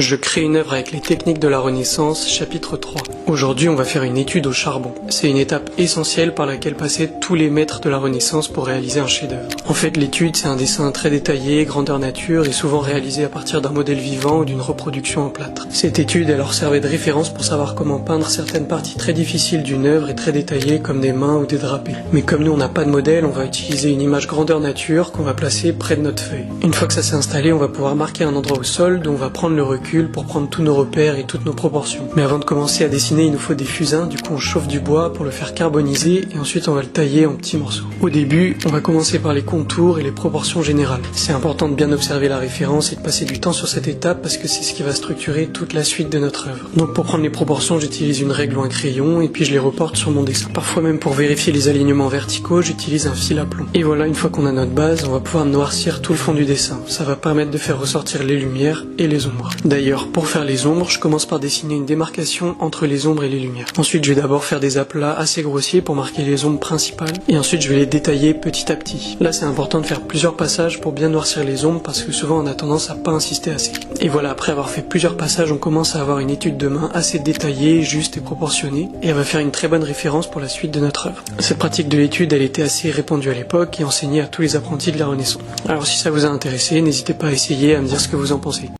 Je crée une œuvre avec les techniques de la Renaissance, chapitre 3. Aujourd'hui, on va faire une étude au charbon. C'est une étape essentielle par laquelle passaient tous les maîtres de la Renaissance pour réaliser un chef-d'œuvre. En fait, l'étude, c'est un dessin très détaillé, grandeur nature, et souvent réalisé à partir d'un modèle vivant ou d'une reproduction en plâtre. Cette étude, elle leur servait de référence pour savoir comment peindre certaines parties très difficiles d'une œuvre et très détaillées, comme des mains ou des drapés. Mais comme nous, on n'a pas de modèle, on va utiliser une image grandeur nature qu'on va placer près de notre feuille. Une fois que ça s'est installé, on va pouvoir marquer un endroit au sol dont on va prendre le recul pour prendre tous nos repères et toutes nos proportions. Mais avant de commencer à dessiner, il nous faut des fusains, du coup on chauffe du bois pour le faire carboniser et ensuite on va le tailler en petits morceaux. Au début, on va commencer par les contours et les proportions générales. C'est important de bien observer la référence et de passer du temps sur cette étape parce que c'est ce qui va structurer toute la suite de notre œuvre. Donc pour prendre les proportions, j'utilise une règle ou un crayon et puis je les reporte sur mon dessin. Parfois même pour vérifier les alignements verticaux, j'utilise un fil à plomb. Et voilà, une fois qu'on a notre base, on va pouvoir noircir tout le fond du dessin. Ça va permettre de faire ressortir les lumières et les ombres. D'ailleurs, pour faire les ombres, je commence par dessiner une démarcation entre les ombres et les lumières. Ensuite, je vais d'abord faire des aplats assez grossiers pour marquer les ombres principales. Et ensuite, je vais les détailler petit à petit. Là, c'est important de faire plusieurs passages pour bien noircir les ombres parce que souvent on a tendance à pas insister assez. Et voilà, après avoir fait plusieurs passages, on commence à avoir une étude de main assez détaillée, juste et proportionnée. Et elle va faire une très bonne référence pour la suite de notre œuvre. Cette pratique de l'étude, elle était assez répandue à l'époque et enseignée à tous les apprentis de la Renaissance. Alors si ça vous a intéressé, n'hésitez pas à essayer, à me dire ce que vous en pensez.